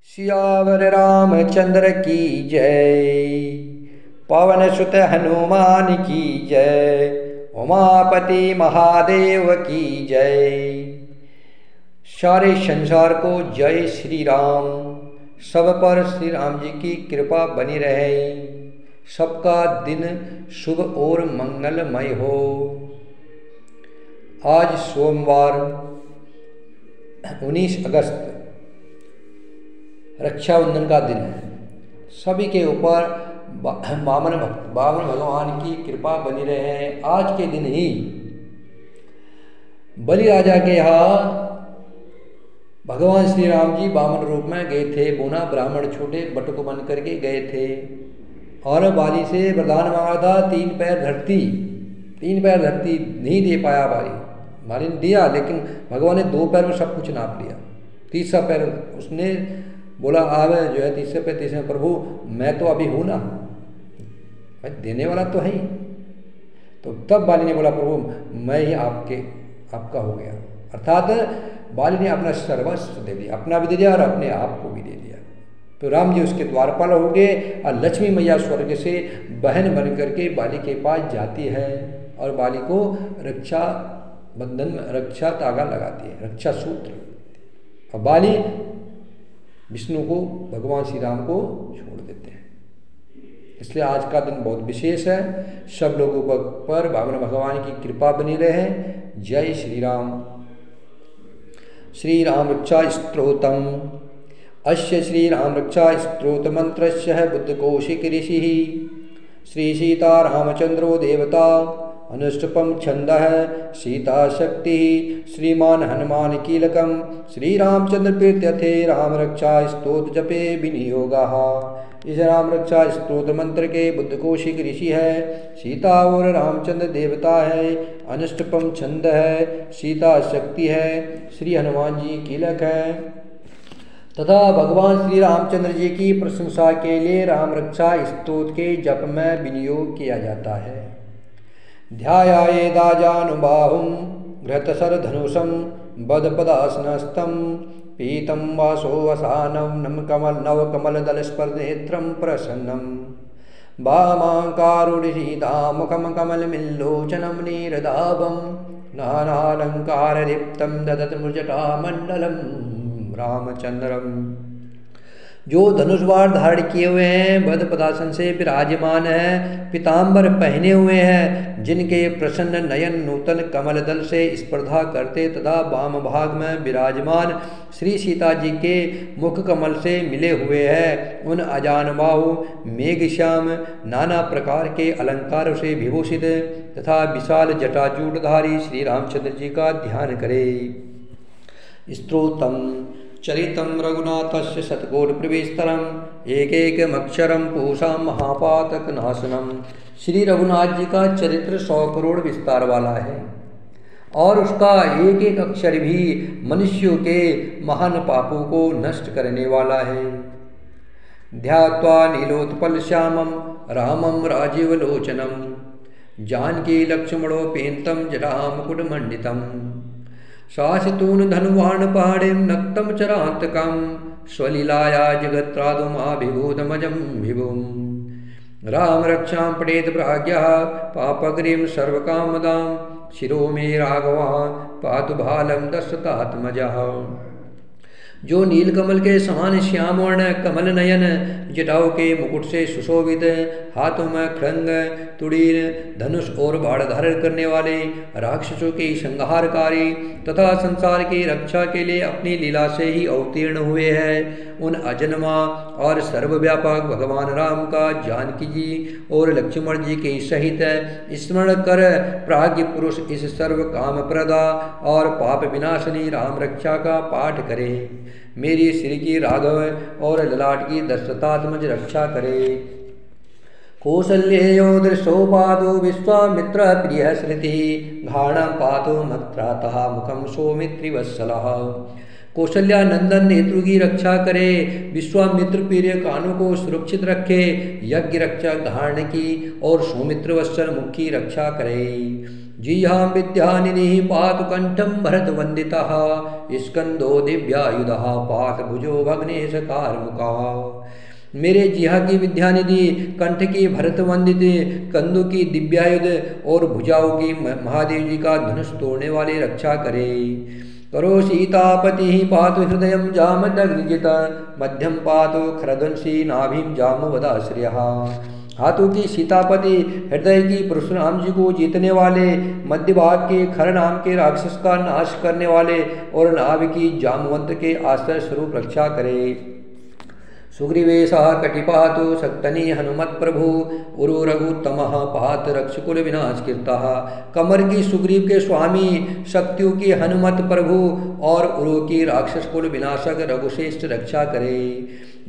सियावर रामचंद्र की जय। पवन सुत हनुमान की जय। उमापति महादेव की जय। सारे संसार को जय श्री राम। सब पर श्री राम जी की कृपा बनी रहे। सबका दिन शुभ और मंगलमय हो। आज सोमवार 19 अगस्त रक्षाबंधन का दिन है। सभी के ऊपर बामन भगवान की कृपा बनी रहे। आज के दिन ही बलि राजा के यहाँ भगवान श्री राम जी बामन रूप में गए थे। बोना ब्राह्मण छोटे बटुक बन करके गए थे और बाली से वरदान मांगा था, 3 पैर धरती नहीं दे पाया। बाली ने दिया, लेकिन भगवान ने 2 पैर में सब कुछ नाप लिया। तीसरा पैर उसने बोला, अब जो है तीसरे पैर प्रभु मैं तो अभी हूँ ना, भाई देने वाला तो है ही। तो तब बाली ने बोला, प्रभु मैं ही आपका हो गया। अर्थात बाली ने अपना सर्वस्व दे दिया, अपना भी दे दिया और अपने आप को भी दे दिया। तो राम जी उसके द्वारपाल हो गए और लक्ष्मी मैया स्वर्ग से बहन बन करके बाली के पास जाती है और बाली को रक्षा बंधन में रक्षा धागा लगाती है, रक्षा सूत्र। और बाली विष्णु को, भगवान श्री राम को छोड़ देते हैं। इसलिए आज का दिन बहुत विशेष है। सब लोगों पर भगवान की कृपा बनी रहे। जय श्री राम। श्री राम रक्षा स्तोत्रम। अस्य श्री राम रक्षा स्तोत्र मंत्रस्य बुद्धकोशिक ऋषि श्री सीता रामचंद्रो देवता अनुष्टुपम छंदः सीता शक्ति श्रीमान हनुमान कीलकम श्री रामचंद्र प्रीत्यर्थे राम रक्षा स्तोत्र जपे विनियोगः। इस राम रक्षा स्तोत्र मंत्र के बुद्धकोशिक ऋषि है, सीता और रामचंद्र देवता है, अनुष्टुपम छंद है, सीता शक्ति है, श्री हनुमान जी कीलक है तथा भगवान श्री रामचंद्र जी की प्रशंसा के लिए राम रक्षा स्तोत्र के जप में विनियोग किया जाता है। ध्यायायेदाजानुबाहुं घृतशरधनुषं बदपदासनस्थं पीतं वासोवसानं नवकमलदलस्पर्नेत्रं प्रसन्नं वामाङ्कारुणिसीतामुखं कमलमिल्लोचनं नीरदाभं नानालङ्कारदीप्तं ददतमुजटामण्डलं रामचंद्रम। जो धनुष बाण धारण किए हुए हैं, बद पदासन से विराजमान है, पीताम्बर पहने हुए हैं, जिनके प्रसन्न नयन नूतन कमल दल से स्पर्धा करते तथा वाम भाग में विराजमान श्री सीता जी के मुख कमल से मिले हुए हैं, उन अजानबाहु मेघश्याम नाना प्रकार के अलंकारों से विभूषित तथा विशाल जटाजूटधारी श्री रामचंद्र जी का ध्यान करें। स्तोत्रम चरितम रघुनाथस्य शतकोटि प्रवेशतरम एकैकमक्षरम पूषा महापातक नाशनम। श्री रघुनाथ जी का चरित्र 100 करोड़ विस्तार वाला है और उसका एक एक अक्षर भी मनुष्यों के महान पापों को नष्ट करने वाला है। ध्यात्वा नीलोत्पल श्यामम रामम राजीव लोचनम जानकी लक्ष्मणोपेन्तं जटामुकुटमण्डितम् शासितून धनुवाण पहाड़िं नक्तं चरान्तकं स्वलीलाया जगत्रादुमाभिभूतमजं विभुं। राम रक्षां पठेत प्राज्ञः पापग्रीं सर्वकामदां शिरो मे राघवः पातु भालं दशरथात्मजः। जो नीलकमल के समान श्याम वर्ण कमल नयन जटाओं के मुकुट से सुशोभित, हाथों में खड़ंग तुड़ीर धनुष और बाण धारण करने वाले, राक्षसों के संहारकारी तथा संसार की रक्षा के लिए अपनी लीला से ही अवतीर्ण हुए हैं, उन अजन्मा और सर्वव्यापक भगवान राम का जानकी जी और लक्ष्मण जी के सहित स्मरण कर प्राज्ञ पुरुष इस सर्व काम प्रदा और पाप विनाशनी राम रक्षा का पाठ करे। मेरी श्री की राघव और ललाट की दशरथात्मज रक्षा करे। कौसल्यो दृशोपादो विश्वामित्र प्रिय स्मृति घाणं पातो मत्रातः मुखम सौमित्रिवत्सलः। कौशल्या नंदन नेत्रु की रक्षा करे, विश्वामित्र प्रिय कानों को सुरक्षित रखे, यज्ञ रक्षा धारण की और सौमित्र वत्सल मुख की रक्षा करे। जिह्वां विद्यानिधिः पातु कंठं भरतवन्दितः स्कंदो दिव्यायुधः पात भुजो भग्नेश कार्मुकः। मेरे जिह्वा की विद्यानिधि, कंठ की भरत वंदित, कंधों की दिव्यायुध और भुजाओं की महादेव जी का धनुष तोड़ने वाले रक्षा करे। करो सीतापति पातु हृदय जामदग्निजित मध्यम पातु खरध्वंसी नाभिम जामवदाश्रयः। हाथों की सीतापति, हृदय की परशुराम जी को जीतने वाले, मध्य भाग के खर नाम के राक्षस का नाश करने वाले और नाभि की जामवंत के आश्रय स्वरूप रक्षा करे। सुग्रीवेशः कटिपातु शक्तनी हनुमत प्रभु उरु रघुत्तमः पात रक्षकुल विनाशकृतः। कमर की सुग्रीव के स्वामी, शक्तियों की हनुमत प्रभु और उरु की राक्षस कुल विनाशक रघुश्रेष्ठ रक्षा करे।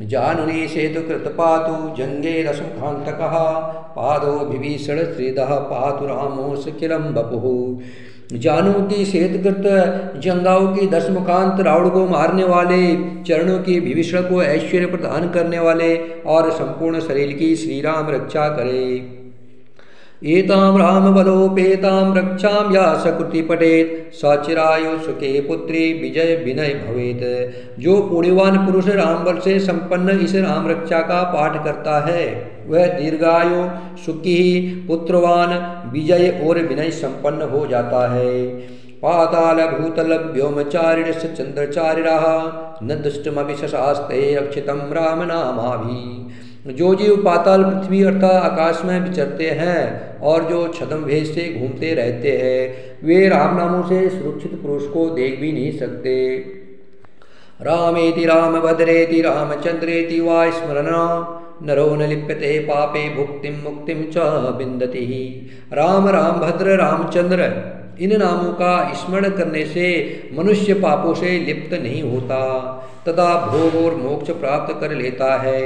जानुनी सेतु कृत पातु जंगे रसमुखांतकः पादो विभीषण श्रीदः पातु रामो सकिलम बपुः। जानू की श्वेतकृत जंगाओं की 10 मुखांत रावण को मारने वाले, चरणों की विभीषण को ऐश्वर्य प्रदान करने वाले और संपूर्ण शरीर की श्री राम रक्षा करे। एतां राम बलोपेतां रक्षां या सकृति पठेत सचिरायु सुखे पुत्री विजय विनय भवेत। जो पुण्यवान पुरुष राम बल से संपन्न इस राम रक्षा का पाठ करता है वह दीर्घायु सुखी पुत्रवान विजय और विनय संपन्न हो जाता है। पाताल भूतल व्योमचारिण चंद्रचारिणः न दुष्टमपि शशास्ते रक्षितं राम नामाभि। जो जीव पाताल पृथ्वी अर्थात आकाश में विचरते हैं और जो छद्म भेष से घूमते रहते हैं वे राम नामों से सुरक्षित पुरुष को देख भी नहीं सकते। रामेति रामभद्रेति रामचंद्रेति वा स्मरणा नरो न लिप्यते पापे भुक्तिं मुक्तिं च विन्दति। राम रामभद्र रामचंद्र इन नामों का स्मरण करने से मनुष्य पापों से लिप्त नहीं होता तथा भोग और मोक्ष प्राप्त कर लेता है।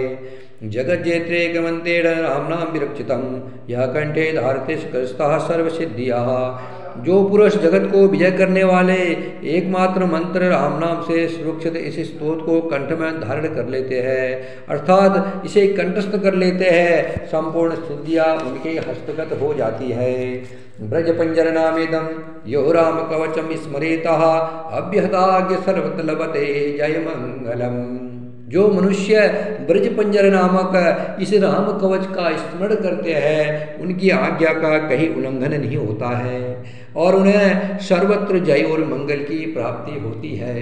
जगत जेत्रे गमंतेण राम नाम विरक्षितम यह कंठे धारते सकलस्तः सर्व सिद्धियाः। जो पुरुष जगत को विजय करने वाले एकमात्र मंत्र राम नाम से सुरक्षित इस स्तोत्र को कंठ में धारण कर लेते हैं अर्थात इसे कंठस्थ कर लेते हैं, संपूर्ण सिद्धियां उनके हस्तगत हो जाती है। ब्रज पंजर नामेदम यो राम कवचम स्मरेतः अभ्यहताज्ञ सर्वत्र लभते जय मंगलम। जो मनुष्य ब्रज पंजर नामक इस राम कवच का स्मरण करते हैं उनकी आज्ञा का कहीं उल्लंघन नहीं होता है और उन्हें सर्वत्र जय और मंगल की प्राप्ति होती है।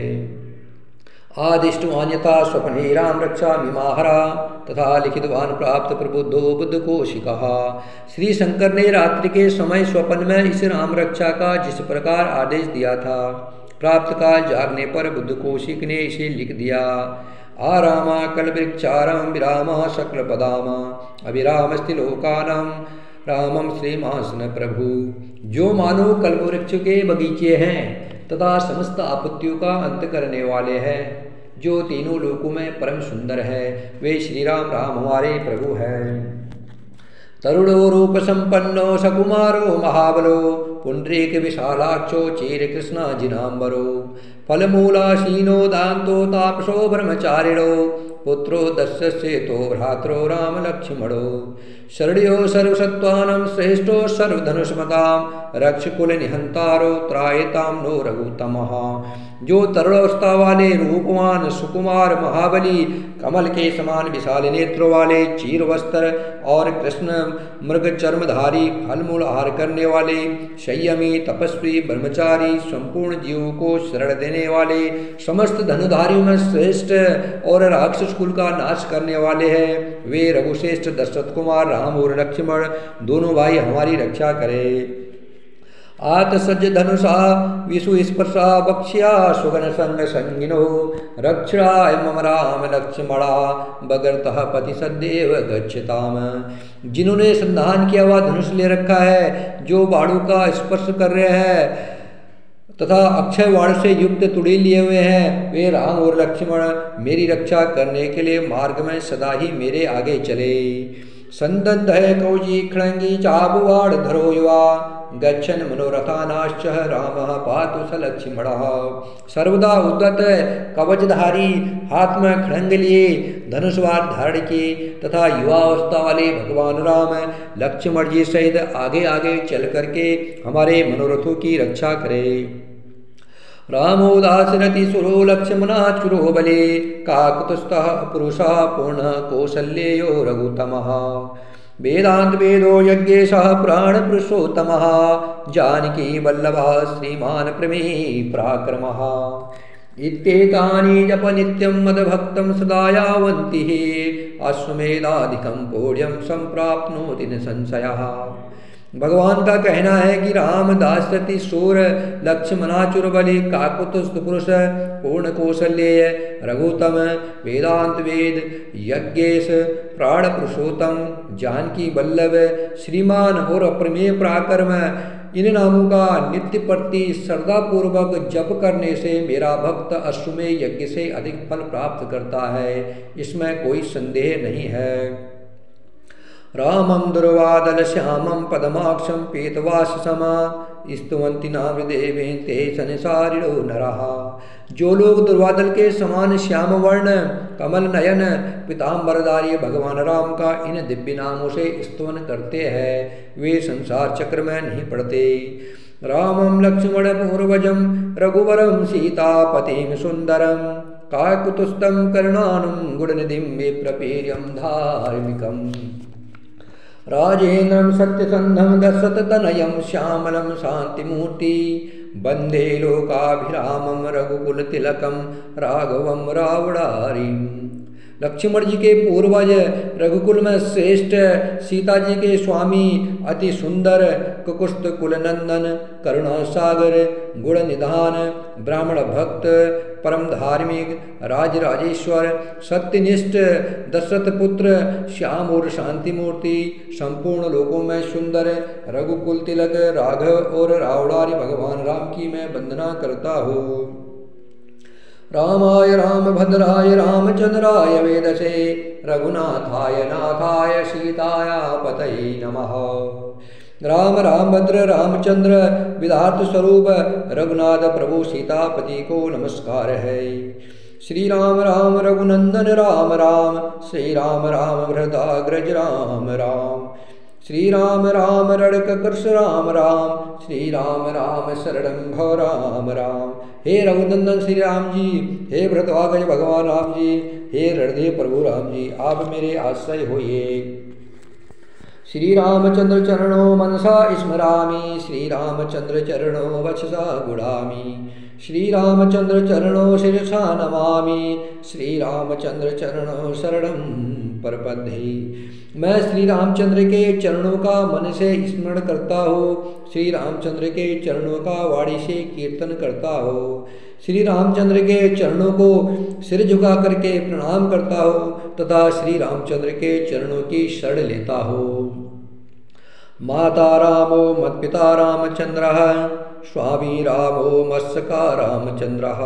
आदिष्टवान्यता स्वप्ने राम रक्षा मिमाहरा तथा लिखितवान प्राप्त प्रबुद्धो बुद्ध कोशिकः। श्री शंकर ने रात्रि के समय स्वप्न में इस राम रक्षा का जिस प्रकार आदेश दिया था प्राप्त काल जागने पर बुद्ध कौशिक ने इसे लिख दिया। आरामा कल्पवृक्षारं विरामः सकलपदामा अभिरामस्ति लोकानां रामं श्रीमासन प्रभु। जो मानो कल्पवृक्ष के बगीचे हैं तथा समस्त आपत्तियों का अंत करने वाले हैं, जो तीनों लोकों में परम सुंदर है, वे श्री राम हमारे प्रभु हैं। तरुणो रूप संपन्नो सकुमारो महाबलो पुंडरीक विशालाक्षो चीर कृष्ण जिनांबरो फलमूलाशीनो दान्तो तापसो ब्रह्मचारिणो पुत्रो दस्यसेतो भ्रात्रो राम लक्ष्मणो शरण्यो सर्वसत्त्वानां श्रेष्ठो सर्वधनुष्मतां रक्षकुल निहंतारो त्रायतां नो रघुत्तमः। जो तरुणावस्था वाले रूपवान सुकुमार महाबली कमल के समान विशाल नेत्रों वाले चीर वस्त्र और कृष्ण मृग चर्मधारी फलमूल आहार करने वाले संयमी तपस्वी ब्रह्मचारी संपूर्ण जीवों को शरण देने वाले समस्त धनुधारियों में श्रेष्ठ और राक्षस कुल का नाश करने वाले हैं, वे रघुश्रेष्ठ दशरथ कुमार राम और लक्ष्मण दोनों भाई हमारी रक्षा करें। आत सज्ज धनुषा विषु स्पर्शा बक्ष्या सुगन संग संगिनो रक्षाय मम राम लक्ष्मणा बगरतः पति सदैव गच्छताम। जिन्होंने संधान किया हुआ धनुष ले रखा है, जो बाणों का स्पर्श कर रहे हैं तथा अक्षय वाण से युक्त तुड़ी लिए हुए हैं, वे राम और लक्ष्मण मेरी रक्षा करने के लिए मार्ग में सदा ही मेरे आगे चले। संदग्धः कौजी खड़ंगी चाबुवाड़ धरो युवा गच्छन् मनोरथानाश्च रामः पातु स लक्ष्मणः। सर्वदा उद्यत कवचधारी, हाथ में खड़ंग लिए, धनुषवार धारण किए तथा युवावस्था वाले भगवान राम लक्ष्मण जी सहित आगे आगे चल करके हमारे मनोरथों की रक्षा करे। रामो दाशरथि सुरो लक्ष्मणाच्युरो बले काकुतस्थः पुरुषः पूर्ण कौसल्येयो रघुत्तमः। वेदांत वेदो यज्ञेशः प्राण पुरुषोत्तमः जानकी वल्लभः श्रीमान प्रमे पराक्रमः। इत्येतानि जप नित्यं मदभक्तं सदा यावन्ति अश्वमेधाधिकं पौढ्यं सम्प्राप्नोति न संशयः। भगवान का कहना है कि राम दाशरथि सूर लक्ष्मणाचुर बलि काकुत्स्थ पुरुष पूर्ण कौशल्य रघुतम वेदांत वेद यज्ञेश प्राण पुरुषोत्तम जानकी वल्लभ श्रीमान और अप्रमेय पराक्रम, इन नामों का नित्य प्रति श्रद्धा पूर्वक जप करने से मेरा भक्त अश्वमेध यज्ञ से अधिक फल प्राप्त करता है, इसमें कोई संदेह नहीं है। रामं दुर्वादल श्यामं पदमाक्षं पीतवाससमा स्तुवन्ति नामदेवे ते संसारिणो नरः। जो लोग दुर्वादल के समान श्याम वर्ण कमल नयन पीताम्बरधारी भगवान राम का इन दिव्य नामों से स्तुवन करते हैं, वे संसार चक्र में नहीं पड़ते। रामं लक्ष्मण पूर्वजं रघुवरं सीतापतिं सुंदरं काकुतस्थं कर्णानं गुणनिधिं विप्रपेर्यं धार्मिकम्। राजेन्द्रं सत्यसन्धं दशरथतनयं श्यामलं शान्तिमूर्ति वन्दे लोकाभिरामं रघुकुलतिलकं राघवं रावणारिम्। लक्ष्मण जी के पूर्वज रघुकुल में श्रेष्ठ सीता जी के स्वामी अति सुंदर कुकुस्त कुलनंदन करुणा सागर गुण निधान ब्राह्मण भक्त परम धार्मिक राजराजेश्वर सत्यनिष्ठ दशरथ पुत्र श्याम और शांति मूर्ति संपूर्ण लोकों में सुंदर रघुकुल तिलक राघव और रावणारी भगवान राम की मैं वंदना करता हूँ। रामाय रामभद्राय रामचंद्राय वेदसे रघुनाथाय नाथाय सीताया पतये नमः। राम रामभद्र रामचंद्र विधातु स्वरूप रघुनाथ प्रभु सीतापति को नमस्कार है। श्री राम राम रघुनंदन राम राम श्री राम राम भरताग्रज राम राम श्री राम राम रणक कृष्ण राम राम श्री राम राम शरणं भव राम राम। हे रघुनंदन श्री राम जी, हे भरद्वाज भगवान राम जी, हे रणदेव प्रभु राम जी, आप मेरे आश्रय होइए। श्री रामचंद्र चरणों मनसा स्मरामि श्री रामचंद्र चरणों वचसा गुणामि श्री रामचंद्र चरणों शिरसा नमामि श्री रामचंद्र चरणों शरणं प्रपद्ये। मैं श्री रामचंद्र के चरणों का मन से स्मरण करता हूँ, श्री रामचंद्र के चरणों का वाणी से कीर्तन करता हूँ, श्री रामचंद्र के चरणों को सिर झुका करके प्रणाम करता हूँ तथा श्री रामचंद्र के चरणों की शरण लेता हूँ। माता रामो मत्पिता रामचंद्रः स्वामी रामो मत्सका रामचंद्रः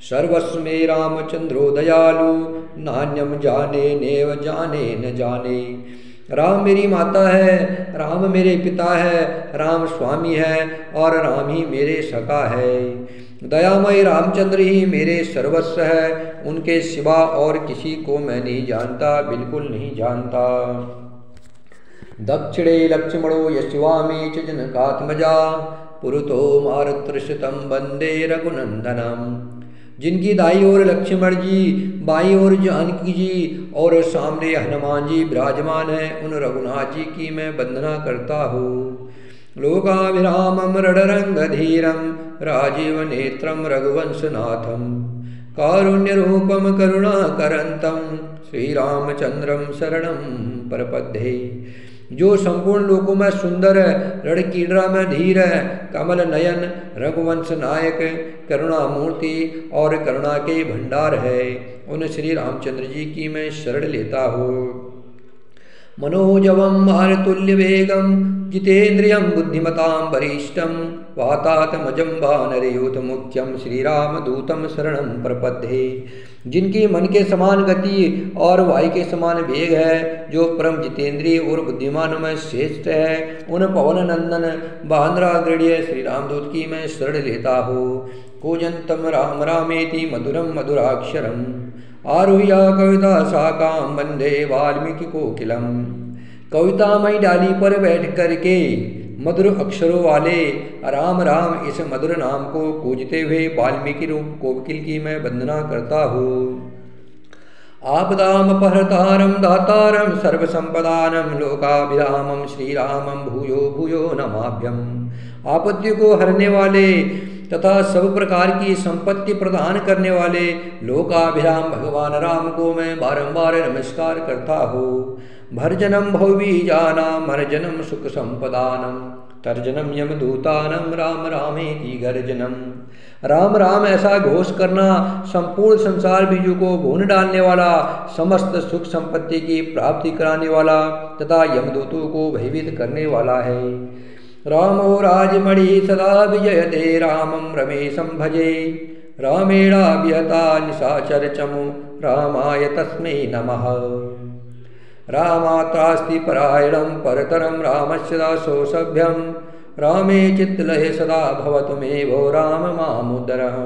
सर्वस्व में रामचंद्रो दयालु नान्यम जाने नेव जाने न जाने। राम मेरी माता है, राम मेरे पिता है, राम स्वामी है और राम ही मेरे सखा है। दयामय रामचंद्र ही मेरे सर्वस्व है, उनके सिवा और किसी को मैं नहीं जानता, बिल्कुल नहीं जानता। दक्षिणे लक्ष्मणो यशिवामे च जनकात्मजा पुरुतो मारुतृषितं वंदे रघुनंदनम। जिनकी दाई ओर लक्ष्मण जी, बाई ओर जानकी जी और सामने हनुमान जी विराजमान हैं, उन रघुनाथ जी की मैं वंदना करता हूँ। लोकाभिरामं रणरंगधीरं राजीव नेत्रं रघुवंशनाथं कारुण्य रूपम करुणाकरंतं श्री रामचंद्रम शरणं प्रपद्ये। जो संपूर्ण लोकों में सुंदर रणकीड़ा में धीर है, कमल नयन रघुवंश नायक करुणा मूर्ति और करुणा के भंडार है, उन श्री रामचंद्र जी की मैं शरण लेता हूँ। मनोजवम मारुतुल्य वेगम जितेन्द्रियं बुद्धिमतां वरिष्ठं वातात्मजं वानरयूथ मुख्यम श्रीराम दूतम शरणं प्रपद्ये। जिनकी मन के समान गति और वायु के समान वेग है, जो परम जितेंद्रिय और बुद्धिमानों में श्रेष्ठ है, उन पवन नंदन वानराग्रण्य श्री रामदूत की मैं शरण लेता हूँ। कूजंतम राम रामेति मधुरम मधुराक्षरम आरुह्य कविता साकाम वंदे वाल्मीकि कोकिलम। कवितामयी डाली पर बैठ करके मधुर अक्षरों वाले राम राम इस मधुर नाम को पूजते हुए वाल्मीकि रूप कोकिल की मैं वंदना करता हूँ। आपदाम अपहर्तारम दातारम सर्वसंपदानम लोकाभिरामम श्रीरामम भूयो भूयो नमाभ्यम। आपत्ति को हरने वाले तथा सब प्रकार की संपत्ति प्रदान करने वाले लोकाभिराम भगवान राम को मैं बारंबार नमस्कार करता हूँ। भर्जनम भवबीजानां मर्जनम सुख संपदानम तर्जनम यमदूतानम राम रामेति गर्जनम। राम राम ऐसा घोष करना संपूर्ण संसार बीजों को भून डालने वाला, समस्त सुख संपत्ति की प्राप्ति कराने वाला तथा यमदूतों को भयभीत करने वाला है। रामो राजमणि सदा विजयते रामं रमेशं भजे। रामेणाभिहता निशाचर चमु रामाय तस्मै नमः। रामात्रास्ति परायणं परतरं रामस्य दासो सभ्यं। रामे चित्तलहे सदा भवतु मे भो राम मामुदरः।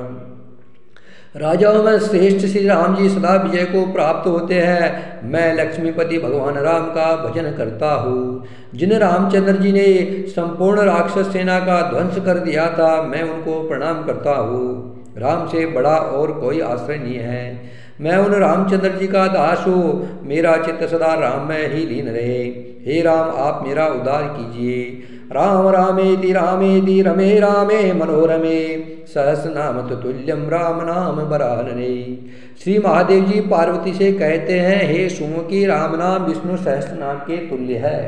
राजाओं में श्रेष्ठ श्री राम जी सदा विजय को प्राप्त होते हैं। मैं लक्ष्मीपति भगवान राम का भजन करता हूँ। जिन रामचंद्र जी ने संपूर्ण राक्षस सेना का ध्वंस कर दिया था, मैं उनको प्रणाम करता हूँ। राम से बड़ा और कोई आश्रय नहीं है। मैं उन रामचंद्र जी का दास हूँ। मेरा चित्त सदा राम में ही लीन रहे। हे राम, आप मेरा उद्धार कीजिए। राम रामेति रमे रामे मनोरमे सहस्रनाम तुल्यम राम नाम बरानने। श्री महादेव जी पार्वती से कहते हैं, हे सुमुखी, राम नाम विष्णु सहस्र नाम के तुल्य है।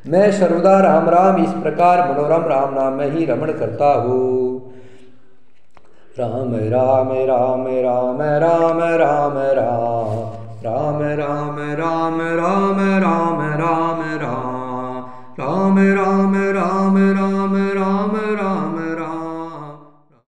मैं सर्वदा राम राम इस प्रकार मनोरम राम नाम में ही रमण करता हूँ। राम राम राम राम राम राम राम राम राम राम राम राम राम राम राम राम राम राम